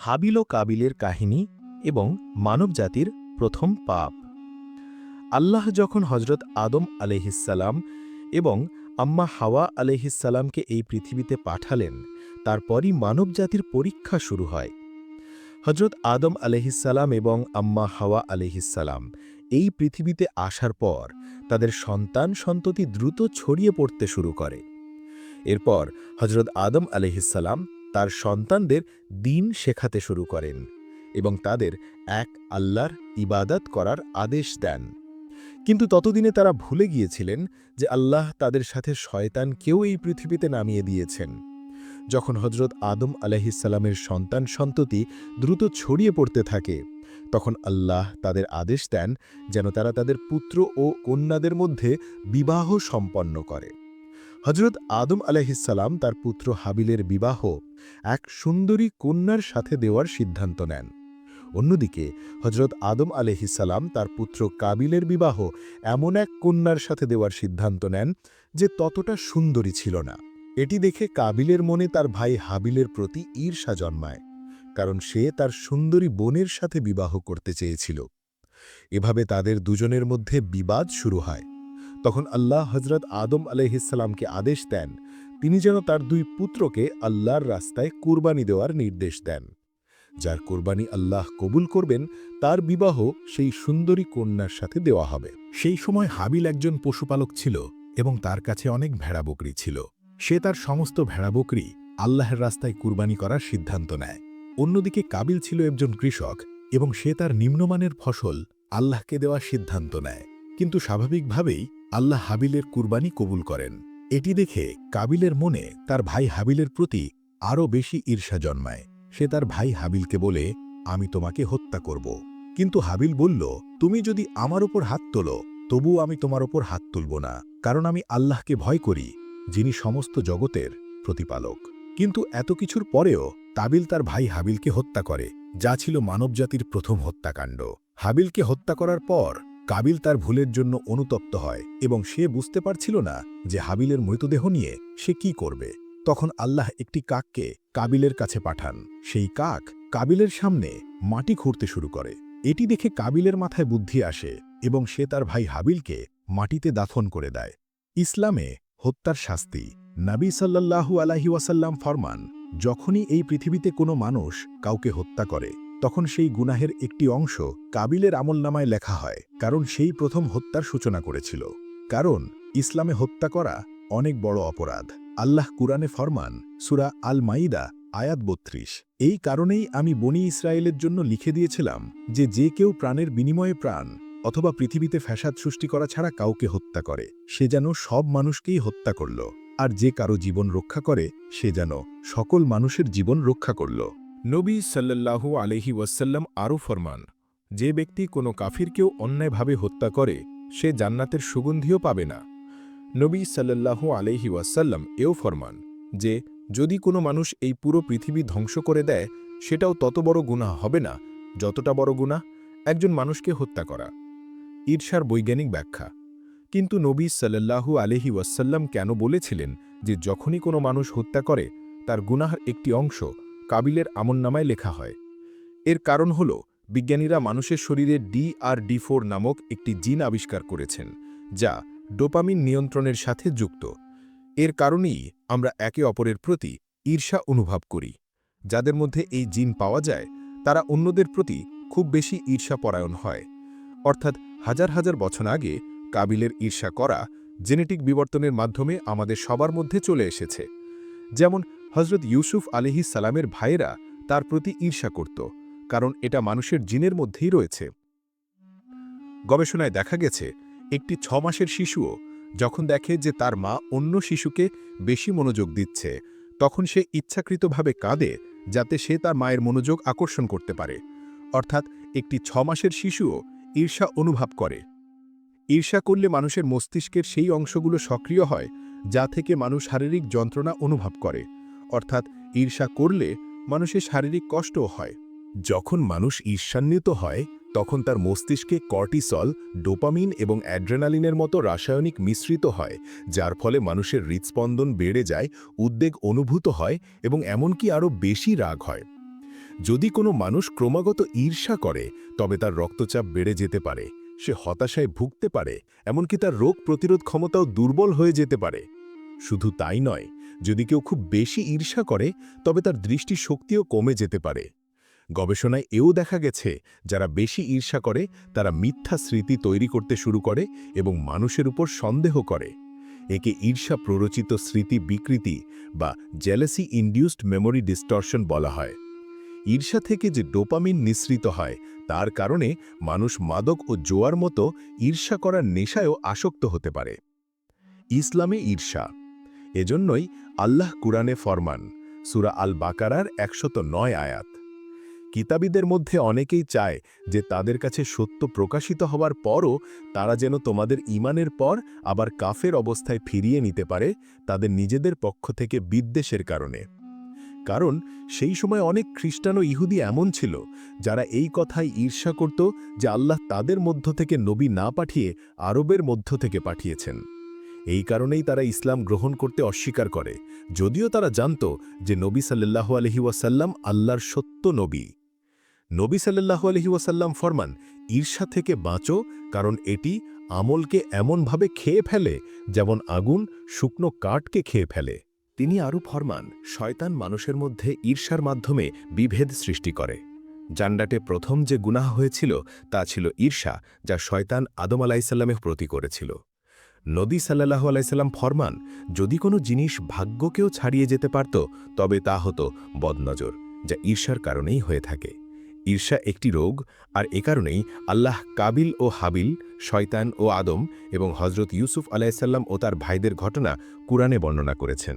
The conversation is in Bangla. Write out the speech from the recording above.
হাবিল ও কাবিলের কাহিনী এবং মানবজাতির প্রথম পাপ। আল্লাহ যখন হজরত আদম আলাইহিসসালাম এবং আম্মা হাওয়া আলাইহিসসালামকে এই পৃথিবীতে পাঠালেন, তারপরই মানবজাতির পরীক্ষা শুরু হয়। হজরত আদম আলাইহিসসালাম এবং আম্মা হাওয়া আলাইহিসসালাম এই পৃথিবীতে আসার পর তাদের সন্ততি দ্রুত ছড়িয়ে পড়তে শুরু করে। এরপর হজরত আদম আলাইহিসসালাম তার সন্তানদের দ্বীন শেখাতে শুরু করেন এবং তাদের এক আল্লাহর ইবাদত করার আদেশ দেন। কিন্তু ততদিনে তারা ভুলে গিয়েছিলেন যে আল্লাহ তাদের সাথে শয়তানকেও এই পৃথিবীতে নামিয়ে দিয়েছেন। যখন হজরত আদম আলাইহিসসালামের সন্ততি দ্রুত ছড়িয়ে পড়তে থাকে, তখন আল্লাহ তাদের আদেশ দেন যেন তারা তাদের পুত্র ও কন্যাদের মধ্যে বিবাহ সম্পন্ন করে। হজরত আদম আলাইহিসসালাম তার পুত্র হাবিলের বিবাহ এক সুন্দরী কন্যার সাথে দেওয়ার সিদ্ধান্ত নেন। অন্যদিকে হজরত আদম আলাইহিসসালাম তার পুত্র কাবিলের বিবাহ এমন এক কন্যার সাথে দেওয়ার সিদ্ধান্ত নেন যে ততটা সুন্দরী ছিল না। এটি দেখে কাবিলের মনে তার ভাই হাবিলের প্রতি ঈর্ষা জন্মায়, কারণ সে তার সুন্দরী বোনের সাথে বিবাহ করতে চেয়েছিল। এভাবে তাদের দুজনের মধ্যে বিবাদ শুরু হয়। তখন আল্লাহ হজরত আদম আলাইহিসসালামকে আদেশ দেন তিনি যেন তার দুই পুত্রকে আল্লাহর রাস্তায় কুরবানি দেওয়ার নির্দেশ দেন। যার কোরবানি আল্লাহ কবুল করবেন তার বিবাহ সেই সুন্দরী কন্যার সাথে দেওয়া হবে। সেই সময় হাবিল একজন পশুপালক ছিল এবং তার কাছে অনেক ভেড়া বকরি ছিল। সে তার সমস্ত ভেড়া বকরি আল্লাহর রাস্তায় কুরবানি করার সিদ্ধান্ত নেয়। অন্যদিকে কাবিল ছিল একজন কৃষক এবং সে তার নিম্নমানের ফসল আল্লাহকে দেওয়ার সিদ্ধান্ত নেয়। কিন্তু স্বাভাবিকভাবেই আল্লাহ হাবিলের কুরবানি কবুল করেন। এটি দেখে কাবিলের মনে তার ভাই হাবিলের প্রতি আরও বেশি ঈর্ষা জন্মায়। সে তার ভাই হাবিলকে বলে, আমি তোমাকে হত্যা করব। কিন্তু হাবিল বলল, তুমি যদি আমার ওপর হাত তোলো তবুও আমি তোমার ওপর হাত তুলব না, কারণ আমি আল্লাহকে ভয় করি, যিনি সমস্ত জগতের প্রতিপালক। কিন্তু এত কিছুর পরেও কাবিল তার ভাই হাবিলকে হত্যা করে, যা ছিল মানবজাতির প্রথম হত্যাকাণ্ড। হাবিলকে হত্যা করার পর কাবিল তার ভুলের জন্য অনুতপ্ত হয় এবং সে বুঝতে পারছিল না যে হাবিলের মৃতদেহ নিয়ে সে কি করবে। তখন আল্লাহ একটি কাককে কাবিলের কাছে পাঠান। সেই কাক কাবিলের সামনে মাটি খুঁড়তে শুরু করে। এটি দেখে কাবিলের মাথায় বুদ্ধি আসে এবং সে তার ভাই হাবিলকে মাটিতে দাফন করে দেয়। ইসলামে হত্যার শাস্তি। নবী সাল্লাল্লাহু আলাইহি ওয়াসাল্লাম ফরমান, যখনই এই পৃথিবীতে কোনো মানুষ কাউকে হত্যা করে তখন সেই গুনাহের একটি অংশ কাবিলের আমলনামায় লেখা হয়, কারণ সেই প্রথম হত্যার সূচনা করেছিল। কারণ ইসলামে হত্যা করা অনেক বড় অপরাধ। আল্লাহ কুরআনে ফরমান, সূরা আল মাইদা আয়াত ৩২, এই কারণেই আমি বনী ইসরায়েলের জন্য লিখে দিয়েছিলাম যে যে কেউ প্রাণের বিনিময়ে প্রাণ অথবা পৃথিবীতে ফ্যাসাদ সৃষ্টি করা ছাড়া কাউকে হত্যা করে সে যেন সব মানুষকেই হত্যা করল, আর যে কারো জীবন রক্ষা করে সে যেন সকল মানুষের জীবন রক্ষা করল। নবী সাল্লাল্লাহু আলাইহি ওয়াসাল্লাম আরও ফরমান, যে ব্যক্তি কোনো কাফিরকেও অন্যায়ভাবে হত্যা করে সে জান্নাতের সুগন্ধিও পাবে না। নবী সাল্লাল্লাহু আলাইহি ওয়াসাল্লাম এও ফরমান যে যদি কোনো মানুষ এই পুরো পৃথিবী ধ্বংস করে দেয় সেটাও তত বড় গুনাহ হবে না যতটা বড় গুনাহ একজন মানুষকে হত্যা করা। ঈর্ষার বৈজ্ঞানিক ব্যাখ্যা। কিন্তু নবী সাল্লাল্লাহু আলাইহি ওয়াসাল্লাম কেন বলেছিলেন যে যখনই কোনো মানুষ হত্যা করে তার গুনাহের একটি অংশ কাবিলের আমলনামায় লেখা হয়? এর কারণ হল বিজ্ঞানীরা মানুষের শরীরে DRD4 নামক একটি জিন আবিষ্কার করেছেন, যা ডোপামিন নিয়ন্ত্রণের সাথে যুক্ত। এর কারণেই আমরা একে অপরের প্রতি ঈর্ষা অনুভব করি। যাদের মধ্যে এই জিন পাওয়া যায় তারা অন্যদের প্রতি খুব বেশি ঈর্ষাপরায়ণ হয়। অর্থাৎ হাজার হাজার বছর আগে কাবিলের ঈর্ষা করা জেনেটিক বিবর্তনের মাধ্যমে আমাদের সবার মধ্যে চলে এসেছে। যেমন হজরত ইউসুফ আলাইহিস সালামের ভাইয়েরা তার প্রতি ঈর্ষা করত, কারণ এটা মানুষের জিনের মধ্যেই রয়েছে। গবেষণায় দেখা গেছে একটি ৬ মাসের শিশুও যখন দেখে যে তার মা অন্য শিশুকে বেশি মনোযোগ দিচ্ছে তখন সে ইচ্ছাকৃতভাবে কাঁদে যাতে সে তার মায়ের মনোযোগ আকর্ষণ করতে পারে। অর্থাৎ একটি ৬ মাসের শিশুও ঈর্ষা অনুভব করে। ঈর্ষা করলে মানুষের মস্তিষ্কের সেই অংশগুলো সক্রিয় হয় যা থেকে মানুষ শারীরিক যন্ত্রণা অনুভব করে। অর্থাৎ ঈর্ষা করলে মানুষের শারীরিক কষ্টও হয়। যখন মানুষ ঈর্ষান্বিত হয় তখন তার মস্তিষ্কে কর্টিসল, ডোপামিন এবং অ্যাড্রেনালিনের মতো রাসায়নিক মিশ্রিত হয়, যার ফলে মানুষের হৃদস্পন্দন বেড়ে যায়, উদ্বেগ অনুভূত হয় এবং এমনকি আরও বেশি রাগ হয়। যদি কোনো মানুষ ক্রমাগত ঈর্ষা করে তবে তার রক্তচাপ বেড়ে যেতে পারে, সে হতাশায় ভুগতে পারে, এমনকি তার রোগ প্রতিরোধ ক্ষমতাও দুর্বল হয়ে যেতে পারে। শুধু তাই নয়, যদি কেউ খুব বেশি ঈর্ষা করে তবে তার দৃষ্টিশক্তিও কমে যেতে পারে। গবেষণায় এও দেখা গেছে, যারা বেশি ঈর্ষা করে তারা মিথ্যা স্মৃতি তৈরি করতে শুরু করে এবং মানুষের উপর সন্দেহ করে। একে ঈর্ষা প্ররোচিত স্মৃতি বিকৃতি বা জেলাসি ইনডিউসড মেমোরি ডিস্টরশন বলা হয়। ঈর্ষা থেকে যে ডোপামিন নিঃসৃত হয় তার কারণে মানুষ মাদক ও জোয়ার মতো ঈর্ষা করার নেশায়ও আসক্ত হতে পারে। ইসলামে ঈর্ষা, এজন্যই আল্লাহ কুরআনে ফরমান, সূরা আল বাকারার ১০৯ আয়াত। কিতাবীদের মধ্যে অনেকেই চায় যে তাদের কাছে সত্য প্রকাশিত হওয়ার পরও তারা যেন তোমাদের ঈমানের পর আবার কাফের অবস্থায় ফিরিয়ে নিতে পারে, তাদের নিজেদের পক্ষ থেকে বিদ্বেষের কারণে। কারণ সেই সময় অনেক খ্রিস্টান ও ইহুদি এমন ছিল যারা এই কথায় ঈর্ষা করত যে আল্লাহ তাদের মধ্য থেকে নবী না পাঠিয়ে আরবের মধ্য থেকে পাঠিয়েছেন। এই কারণেই তারা ইসলাম গ্রহণ করতে অস্বীকার করে, যদিও তারা জানত যে নবী সাল্লাল্লাহু আলাইহি ওয়াসাল্লাম আল্লাহর সত্য নবী। নবী সাল্লাল্লাহু আলাইহি ওয়াসাল্লাম ফরমান, ঈর্ষা থেকে বাঁচো, কারণ এটি আমলকে এমনভাবে খেয়ে ফেলে যেমন আগুন শুকনো কাঠকে খেয়ে ফেলে। তিনি আরও ফরমান, শয়তান মানুষের মধ্যে ঈর্ষার মাধ্যমে বিভেদ সৃষ্টি করে। জান্নাতে প্রথম যে গুনাহ হয়েছিল তা ছিল ঈর্ষা, যা শয়তান আদম আলাইসাল্লামের প্রতি করেছিল। নবী সাল্লাল্লাহু আলাইসাল্লাম ফরমান, যদি কোনো জিনিস ভাগ্যকেও ছাড়িয়ে যেতে পারত তবে তা হতো বদনজর, যা ঈর্ষার কারণেই হয়ে থাকে। ঈর্ষা একটি রোগ, আর এ কারণেই আল্লাহ কাবিল ও হাবিল, শয়তান ও আদম এবং হজরত ইউসুফ আলাইসাল্লাম ও তার ভাইদের ঘটনা কুরআনে বর্ণনা করেছেন।